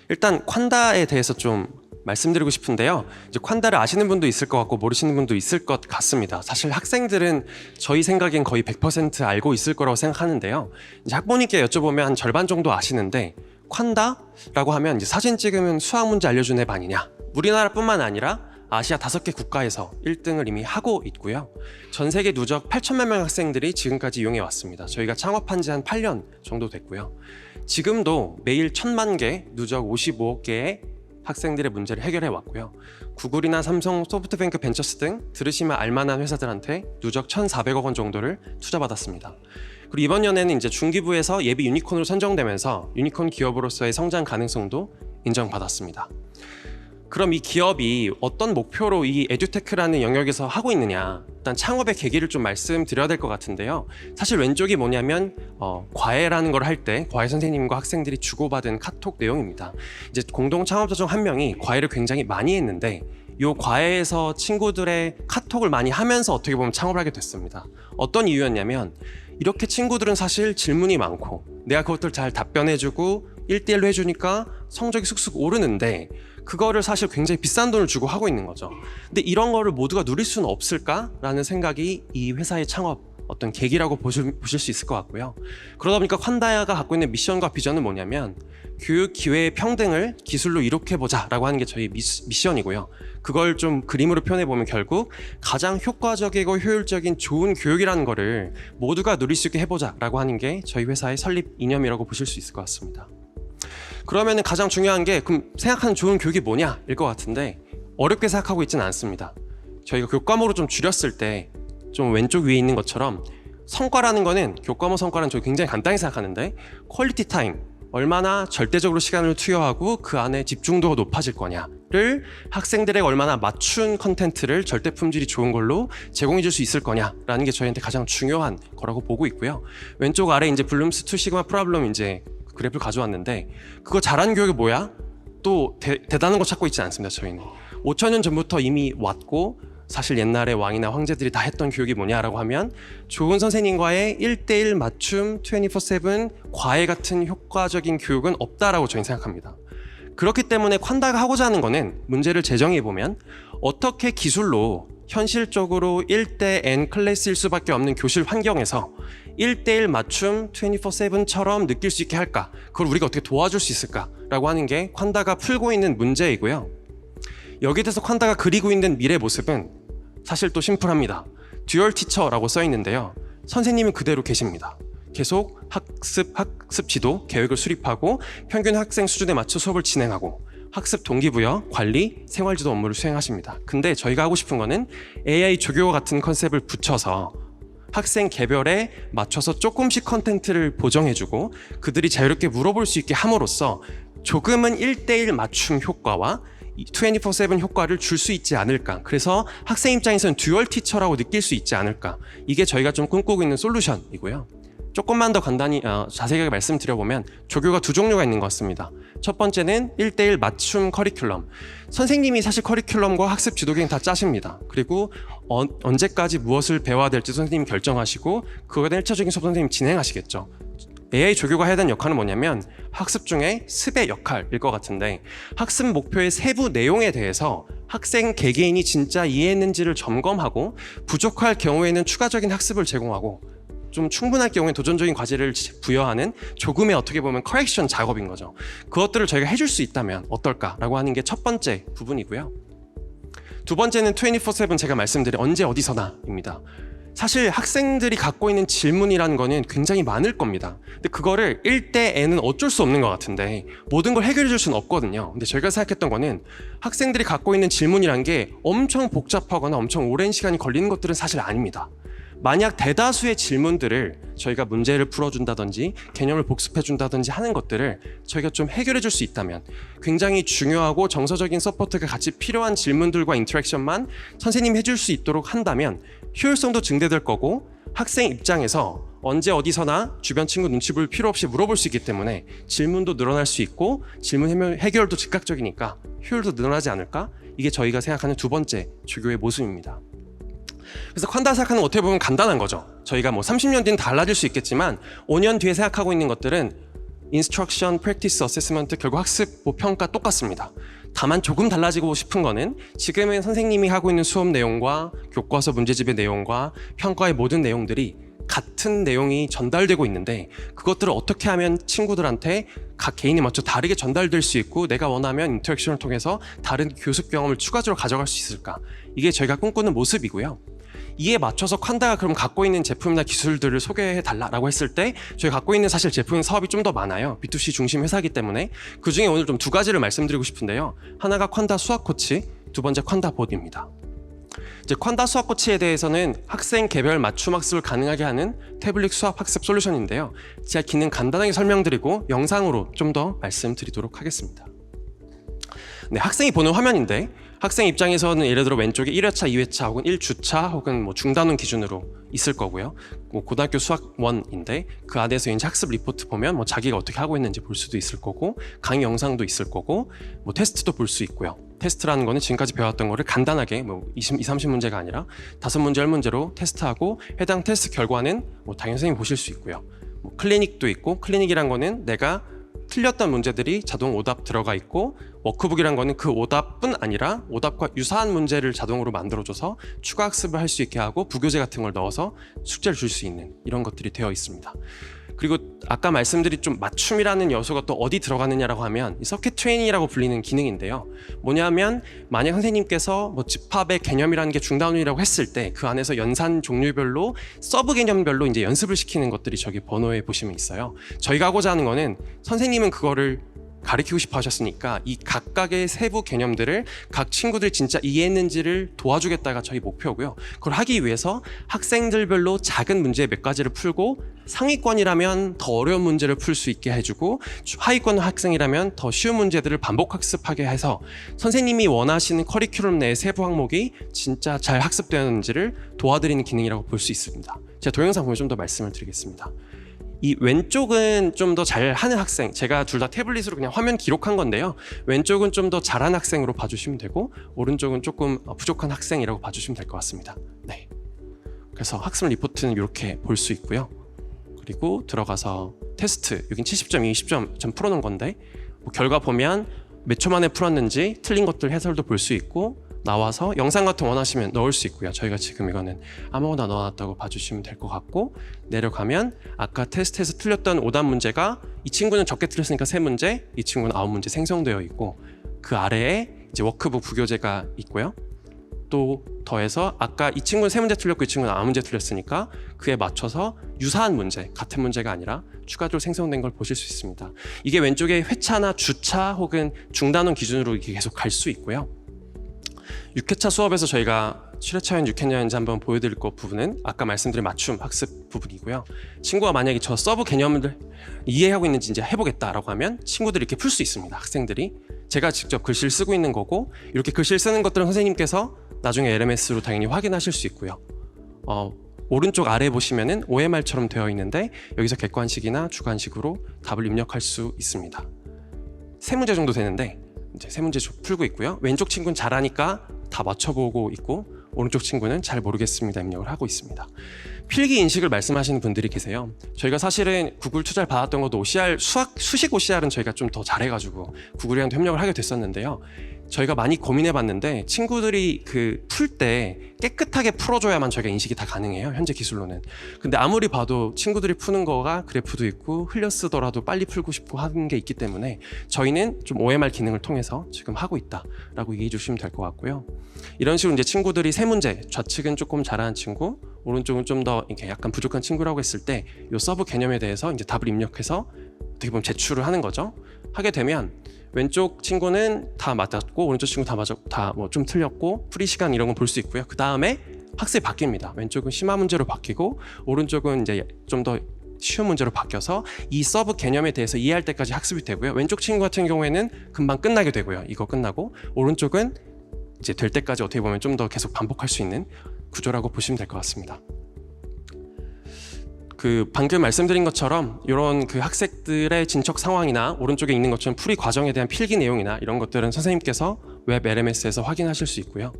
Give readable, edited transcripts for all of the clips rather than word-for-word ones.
일단 콴다에 대해서 좀 말씀드리고 싶은데요. 이제 콴다를 아시는 분도 있을 것 같고 모르시는 분도 있을 것 같습니다. 사실 학생들은 저희 생각엔 거의 100% 알고 있을 거라고 생각하는데요. 이제 학부모님께 여쭤보면 한 절반 정도 아시는데, 콴다라고 하면 이제 사진 찍으면 수학 문제 알려주는 앱 아니냐. 우리나라뿐만 아니라 아시아 5개 국가에서 1등을 이미 하고 있고요. 전 세계 누적 8천만 명 학생들이 지금까지 이용해 왔습니다. 저희가 창업한 지 한 8년 정도 됐고요. 지금도 매일 1,000만 개, 누적 55억 개의 학생들의 문제를 해결해 왔고요. 구글이나 삼성, 소프트뱅크, 벤처스 등 들으시면 알만한 회사들한테 누적 1,400억 원 정도를 투자받았습니다. 그리고 이번 년에는 이제 중기부에서 예비 유니콘으로 선정되면서 유니콘 기업으로서의 성장 가능성도 인정받았습니다. 그럼 이 기업이 어떤 목표로 이 에듀테크라는 영역에서 하고 있느냐, 일단 창업의 계기를 좀 말씀드려야 될 것 같은데요. 사실 왼쪽이 뭐냐면 과외라는 걸 할 때 과외 선생님과 학생들이 주고받은 카톡 내용입니다. 이제 공동 창업자 중 한 명이 과외를 굉장히 많이 했는데 이 과외에서 친구들의 카톡을 많이 하면서 어떻게 보면 창업을 하게 됐습니다. 어떤 이유였냐면, 이렇게 친구들은 사실 질문이 많고 내가 그것들 잘 답변해주고 1대1로 해주니까 성적이 쑥쑥 오르는데, 그거를 사실 굉장히 비싼 돈을 주고 하고 있는 거죠. 근데 이런 거를 모두가 누릴 수는 없을까라는 생각이 이 회사의 창업 어떤 계기라고 보실 수 있을 것 같고요. 그러다 보니까 콴다가 갖고 있는 미션과 비전은 뭐냐면, 교육 기회의 평등을 기술로 이룩해보자라고 하는 게 저희 미션이고요. 그걸 좀 그림으로 표현해보면 결국 가장 효과적이고 효율적인 좋은 교육이라는 거를 모두가 누릴 수 있게 해보자라고 하는 게 저희 회사의 설립 이념이라고 보실 수 있을 것 같습니다. 그러면 가장 중요한 게, 그럼 생각하는 좋은 교육이 뭐냐 일 것 같은데, 어렵게 생각하고 있지는 않습니다. 저희가 교과목으로 좀 줄였을 때 좀 왼쪽 위에 있는 것처럼, 성과라는 거는 교과목 성과는 저희 굉장히 간단히 생각하는데, 퀄리티 타임, 얼마나 절대적으로 시간을 투여하고 그 안에 집중도가 높아질 거냐를, 학생들에게 얼마나 맞춘 컨텐츠를 절대 품질이 좋은 걸로 제공해 줄 수 있을 거냐라는 게 저희한테 가장 중요한 거라고 보고 있고요. 왼쪽 아래 이제 블룸스 2 시그마 프로블럼 이제 그래프를 가져왔는데, 그거 잘하는 교육이 뭐야? 또 대단한 거 찾고 있지 않습니다. 저희는 5,000년 전부터 이미 왔고, 사실 옛날에 왕이나 황제들이 다 했던 교육이 뭐냐라고 하면, 좋은 선생님과의 1대1 맞춤 24/7 과외 같은 효과적인 교육은 없다라고 저희는 생각합니다. 그렇기 때문에 콴다가 하고자 하는 거는, 문제를 재정해 보면 어떻게 기술로 현실적으로 1대 N 클래스일 수밖에 없는 교실 환경에서 1대1 맞춤 24/7처럼 느낄 수 있게 할까, 그걸 우리가 어떻게 도와줄 수 있을까라고 하는 게 콴다가 풀고 있는 문제이고요. 여기에 대해서 콴다가 그리고 있는 미래 모습은 사실 또 심플합니다. 듀얼 티처라고 써 있는데요. 선생님은 그대로 계십니다. 계속 학습 지도 계획을 수립하고 평균 학생 수준에 맞춰 수업을 진행하고 학습 동기부여, 관리, 생활지도 업무를 수행하십니다. 근데 저희가 하고 싶은 거는 AI 조교와 같은 컨셉을 붙여서 학생 개별에 맞춰서 조금씩 컨텐츠를 보정해주고 그들이 자유롭게 물어볼 수 있게 함으로써 조금은 1대1 맞춤 효과와 24/7 효과를 줄 수 있지 않을까. 그래서 학생 입장에서는 듀얼 티처라고 느낄 수 있지 않을까. 이게 저희가 좀 꿈꾸고 있는 솔루션이고요. 조금만 더 간단히 자세하게 말씀드려보면 조교가 두 종류가 있는 것 같습니다. 첫 번째는 1대1 맞춤 커리큘럼. 선생님이 사실 커리큘럼과 학습 지도계획 다 짜십니다. 그리고 언제까지 무엇을 배워야 될지 선생님이 결정하시고 그거에 대한 1차적인 수업 선생님이 진행하시겠죠. AI 조교가 해야 되는 역할은 뭐냐면 학습 중에 습의 역할일 것 같은데, 학습 목표의 세부 내용에 대해서 학생 개개인이 진짜 이해했는지를 점검하고 부족할 경우에는 추가적인 학습을 제공하고, 좀 충분할 경우에 도전적인 과제를 부여하는 조금의 어떻게 보면 커렉션 작업인 거죠. 그것들을 저희가 해줄 수 있다면 어떨까라고 하는 게 첫 번째 부분이고요. 두 번째는 24/7 제가 말씀드린 언제 어디서나입니다. 사실 학생들이 갖고 있는 질문이라는 거는 굉장히 많을 겁니다. 근데 그거를 1대 N은 어쩔 수 없는 것 같은데 모든 걸 해결해 줄 수는 없거든요. 근데 저희가 생각했던 거는 학생들이 갖고 있는 질문이란 게 엄청 복잡하거나 엄청 오랜 시간이 걸리는 것들은 사실 아닙니다. 만약 대다수의 질문들을 저희가 문제를 풀어준다든지 개념을 복습해준다든지 하는 것들을 저희가 좀 해결해 줄 수 있다면, 굉장히 중요하고 정서적인 서포트가 같이 필요한 질문들과 인터랙션만 선생님이 해줄 수 있도록 한다면 효율성도 증대될 거고, 학생 입장에서 언제 어디서나 주변 친구 눈치 볼 필요 없이 물어볼 수 있기 때문에 질문도 늘어날 수 있고 질문 해결도 즉각적이니까 효율도 늘어나지 않을까? 이게 저희가 생각하는 두 번째 조교의 모습입니다. 그래서 콴다 생각하는 건 어떻게 보면 간단한 거죠. 저희가 뭐 30년 뒤는 달라질 수 있겠지만 5년 뒤에 생각하고 있는 것들은 instruction, practice, assessment 결국 학습 평가 똑같습니다. 다만 조금 달라지고 싶은 거는 지금은 선생님이 하고 있는 수업 내용과 교과서 문제집의 내용과 평가의 모든 내용들이 같은 내용이 전달되고 있는데 그것들을 어떻게 하면 친구들한테 각 개인에 맞춰 다르게 전달될 수 있고 내가 원하면 인터랙션을 통해서 다른 교습 경험을 추가적으로 가져갈 수 있을까? 이게 저희가 꿈꾸는 모습이고요. 이에 맞춰서 콴다가 그럼 갖고 있는 제품이나 기술들을 소개해 달라고 했을 때 저희 갖고 있는 사실 제품 사업이 좀 더 많아요. B2C 중심 회사이기 때문에 그 중에 오늘 좀 두 가지를 말씀드리고 싶은데요. 하나가 콴다 수학 코치, 두 번째 콴다 보드입니다. 이제 콴다 수학 코치에 대해서는 학생 개별 맞춤 학습을 가능하게 하는 태블릿 수학 학습 솔루션인데요. 제가 기능 간단하게 설명드리고 영상으로 좀 더 말씀드리도록 하겠습니다. 네, 학생이 보는 화면인데 학생 입장에서는 예를 들어 왼쪽에 1회차, 2회차 혹은 1주차 혹은 뭐 중단원 기준으로 있을 거고요. 뭐 고등학교 수학 1인데 그 안에서 이제 학습 리포트 보면 뭐 자기가 어떻게 하고 있는지 볼 수도 있을 거고 강의 영상도 있을 거고 뭐 테스트도 볼 수 있고요. 테스트라는 거는 지금까지 배웠던 거를 간단하게 뭐 20, 30문제가 아니라 5문제, 10문제로 테스트하고 해당 테스트 결과는 뭐 당연히 선생님이 보실 수 있고요. 뭐 클리닉도 있고 클리닉이란 거는 내가 틀렸던 문제들이 자동 오답 들어가 있고 워크북이란 거는 그 오답뿐 아니라 오답과 유사한 문제를 자동으로 만들어줘서 추가 학습을 할 수 있게 하고 부교재 같은 걸 넣어서 숙제를 줄 수 있는 이런 것들이 되어 있습니다. 그리고 아까 말씀드린 좀 맞춤이라는 요소가 또 어디 들어가느냐라고 하면 이 서킷 트레이닝이라고 불리는 기능인데요. 뭐냐면 만약 선생님께서 뭐 집합의 개념이라는 게 중단원이라고 했을 때 그 안에서 연산 종류별로 서브 개념별로 이제 연습을 시키는 것들이 저기 번호에 보시면 있어요. 저희가 하고자 하는 거는 선생님은 그거를 가르치고 싶어 하셨으니까 이 각각의 세부 개념들을 각 친구들이 진짜 이해했는지를 도와주겠다가 저희 목표고요. 그걸 하기 위해서 학생들별로 작은 문제 몇 가지를 풀고 상위권이라면 더 어려운 문제를 풀 수 있게 해주고 하위권 학생이라면 더 쉬운 문제들을 반복 학습하게 해서 선생님이 원하시는 커리큘럼 내의 세부 항목이 진짜 잘 학습되었는지를 도와드리는 기능이라고 볼 수 있습니다. 제가 동영상 보면 좀 더 말씀을 드리겠습니다. 이 왼쪽은 좀 더 잘하는 학생, 제가 둘 다 태블릿으로 그냥 화면 기록한 건데요. 왼쪽은 좀 더 잘하는 학생으로 봐주시면 되고 오른쪽은 조금 부족한 학생이라고 봐주시면 될 것 같습니다. 네. 그래서 학습 리포트는 이렇게 볼 수 있고요. 그리고 들어가서 테스트, 여긴 70점, 20점 풀어놓은 건데 뭐 결과 보면 몇 초 만에 풀었는지 틀린 것들 해설도 볼 수 있고 나와서 영상 같은 거 원하시면 넣을 수 있고요. 저희가 지금 이거는 아무거나 넣어놨다고 봐주시면 될 것 같고 내려가면 아까 테스트에서 틀렸던 오답 문제가 이 친구는 적게 틀렸으니까 3문제, 이 친구는 9문제 생성되어 있고 그 아래에 이제 워크북 부교재가 있고요. 또 더해서 아까 이 친구는 3문제 틀렸고 이 친구는 9문제 틀렸으니까 그에 맞춰서 유사한 문제, 같은 문제가 아니라 추가적으로 생성된 걸 보실 수 있습니다. 이게 왼쪽에 회차나 주차 혹은 중단원 기준으로 이렇게 계속 갈 수 있고요. 6회차 수업에서 저희가 7회차였는지 6회차였는지 한번 보여드릴 것 부분은 아까 말씀드린 맞춤 학습 부분이고요. 친구가 만약에 저 서브 개념을 이해하고 있는지 이제 해보겠다라고 하면 친구들이 이렇게 풀 수 있습니다. 학생들이 제가 직접 글씨를 쓰고 있는 거고 이렇게 글씨를 쓰는 것들은 선생님께서 나중에 LMS로 당연히 확인하실 수 있고요. 오른쪽 아래 보시면은 OMR처럼 되어 있는데 여기서 객관식이나 주관식으로 답을 입력할 수 있습니다. 3문제 정도 되는데 이제 3문제 풀고 있고요. 왼쪽 친구는 잘하니까 다 맞춰보고 있고 오른쪽 친구는 잘 모르겠습니다 입력을 하고 있습니다. 필기 인식을 말씀하시는 분들이 계세요. 저희가 사실은 구글 투자를 받았던 것도 OCR 수식 OCR은 저희가 좀 더 잘해가지고 구글이랑 협력을 하게 됐었는데요. 저희가 많이 고민해봤는데 친구들이 그 풀 때 깨끗하게 풀어줘야만 저희가 인식이 다 가능해요. 현재 기술로는. 근데 아무리 봐도 친구들이 푸는 거가 그래프도 있고 흘려 쓰더라도 빨리 풀고 싶고 하는 게 있기 때문에 저희는 좀 OMR 기능을 통해서 지금 하고 있다라고 얘기해 주시면 될 것 같고요. 이런 식으로 이제 친구들이 3문제, 좌측은 조금 잘하는 친구, 오른쪽은 좀 더 이렇게 약간 부족한 친구라고 했을 때 이 서브 개념에 대해서 이제 답을 입력해서 어떻게 보면 제출을 하는 거죠. 하게 되면 왼쪽 친구는 다 맞았고 오른쪽 친구 다 뭐 좀 틀렸고 풀이 시간 이런 건 볼 수 있고요. 그 다음에 학습이 바뀝니다. 왼쪽은 심화 문제로 바뀌고 오른쪽은 이제 좀 더 쉬운 문제로 바뀌어서 이 서브 개념에 대해서 이해할 때까지 학습이 되고요. 왼쪽 친구 같은 경우에는 금방 끝나게 되고요. 이거 끝나고 오른쪽은 이제 될 때까지 어떻게 보면 좀 더 계속 반복할 수 있는 구조라고 보시면 될 것 같습니다. 그 방금 말씀드린 것처럼 이런 그 학생들의 진척 상황이나 오른쪽에 있는 것처럼 풀이 과정에 대한 필기 내용이나 이런 것들은 선생님께서 웹 LMS에서 확인하실 수 있고요.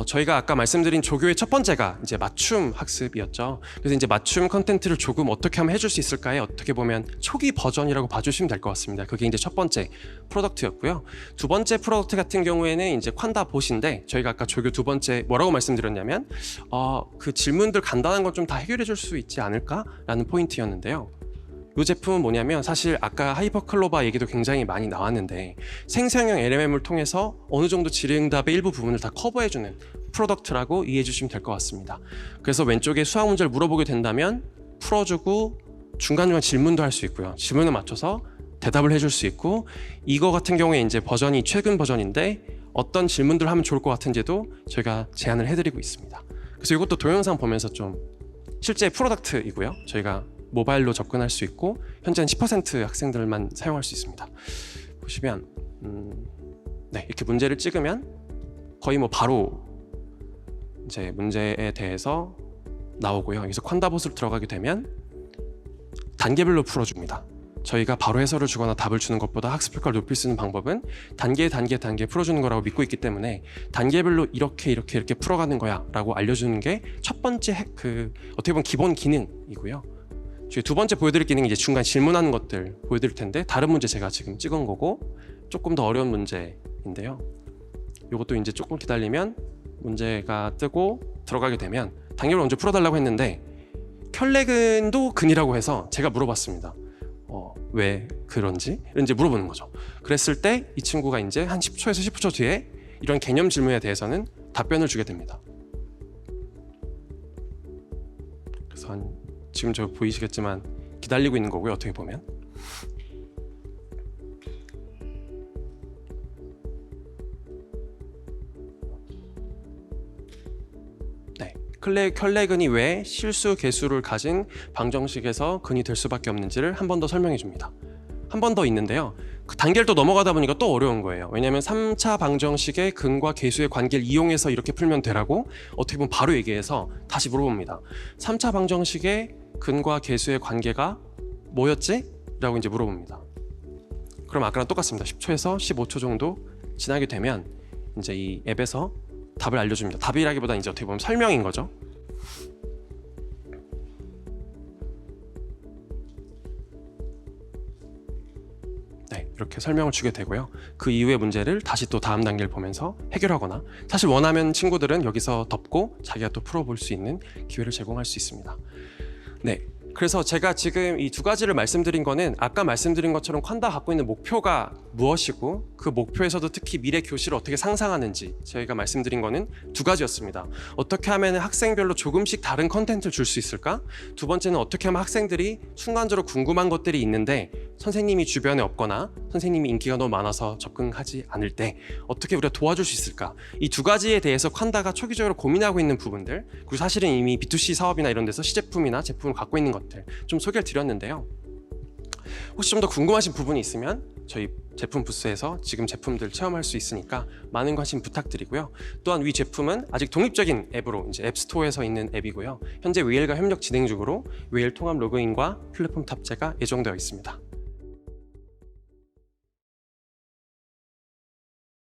저희가 아까 말씀드린 조교의 첫 번째가 이제 맞춤 학습이었죠. 그래서 이제 맞춤 컨텐츠를 조금 어떻게 하면 해줄 수 있을까에 어떻게 보면 초기 버전이라고 봐주시면 될 것 같습니다. 그게 이제 첫 번째 프로덕트였고요. 두 번째 프로덕트 같은 경우에는 이제 콴다 봇인데, 저희가 아까 조교 두 번째 뭐라고 말씀드렸냐면 그 질문들 간단한 건 좀 다 해결해 줄 수 있지 않을까라는 포인트였는데요. 이 제품은 뭐냐면, 사실 아까 하이퍼클로바 얘기도 굉장히 많이 나왔는데 생성형 LMM을 통해서 어느 정도 질의응답의 일부 부분을 다 커버해주는 프로덕트라고 이해해 주시면 될 것 같습니다. 그래서 왼쪽에 수학 문제를 물어보게 된다면 풀어주고 중간중간 질문도 할 수 있고요. 질문에 맞춰서 대답을 해줄 수 있고, 이거 같은 경우에 이제 버전이 최근 버전인데 어떤 질문들을 하면 좋을 것 같은지도 저희가 제안을 해드리고 있습니다. 그래서 이것도 동영상 보면서 좀 실제 프로덕트이고요. 저희가 모바일로 접근할 수 있고 현재는 10% 학생들만 사용할 수 있습니다. 보시면 네, 이렇게 문제를 찍으면 거의 뭐 바로 이제 문제에 대해서 나오고요. 여기서 콴다봇으로 들어가게 되면 단계별로 풀어줍니다. 저희가 바로 해설을 주거나 답을 주는 것보다 학습 효과를 높일 수 있는 방법은 단계 풀어주는 거라고 믿고 있기 때문에 단계별로 이렇게 풀어가는 거야 라고 알려주는 게 첫 번째 어떻게 보면 기본 기능이고요. 두 번째 보여드릴 기능이 이제 중간 질문하는 것들 보여드릴 텐데, 다른 문제 제가 지금 찍은 거고 조금 더 어려운 문제인데요. 이것도 이제 조금 기다리면 문제가 뜨고 들어가게 되면 단계별로 먼저 풀어달라고 했는데 켤레근도 근이라고 해서 제가 물어봤습니다. 왜 그런지 이제 물어보는 거죠. 그랬을 때 이 친구가 이제 한 10초에서 15초 뒤에 이런 개념 질문에 대해서는 답변을 주게 됩니다. 그래서 지금 저 보이시겠지만 기다리고 있는 거고요. 어떻게 보면 네, 켤레근이 왜 실수 개수를 가진 방정식에서 근이 될 수밖에 없는지를 한 번 더 설명해 줍니다. 한 번 더 있는데요. 그 단계를 또 넘어가다 보니까 또 어려운 거예요. 왜냐하면 3차 방정식의 근과 개수의 관계를 이용해서 이렇게 풀면 되라고 어떻게 보면 바로 얘기해서 다시 물어봅니다. 3차 방정식의 근과 개수의 관계가 뭐였지? 라고 이제 물어봅니다. 그럼 아까랑 똑같습니다. 10초에서 15초 정도 지나게 되면 이제 이 앱에서 답을 알려줍니다. 답이라기보다 이제 어떻게 보면 설명인 거죠. 네, 이렇게 설명을 주게 되고요. 그 이후의 문제를 다시 또 다음 단계를 보면서 해결하거나, 사실 원하면 친구들은 여기서 덮고 자기가 또 풀어볼 수 있는 기회를 제공할 수 있습니다. 네, 그래서 제가 지금 이 두 가지를 말씀드린 거는 아까 말씀드린 것처럼 콴다 갖고 있는 목표가 무엇이고 그 목표에서도 특히 미래 교실을 어떻게 상상하는지 저희가 말씀드린 거는 두 가지였습니다. 어떻게 하면 학생별로 조금씩 다른 컨텐츠를 줄 수 있을까? 두 번째는 어떻게 하면 학생들이 순간적으로 궁금한 것들이 있는데 선생님이 주변에 없거나 선생님이 인기가 너무 많아서 접근하지 않을 때 어떻게 우리가 도와줄 수 있을까? 이 두 가지에 대해서 콴다가 초기적으로 고민하고 있는 부분들, 그리고 사실은 이미 B2C 사업이나 이런 데서 시제품이나 제품을 갖고 있는 것들 좀 소개를 드렸는데요. 혹시 좀 더 궁금하신 부분이 있으면 저희 제품 부스에서 지금 제품들 체험할 수 있으니까 많은 관심 부탁드리고요. 또한 위 제품은 아직 독립적인 앱으로 이제 앱스토어에서 있는 앱이고요. 현재 웨일과 협력 진행 중으로 웨일 통합 로그인과 플랫폼 탑재가 예정되어 있습니다.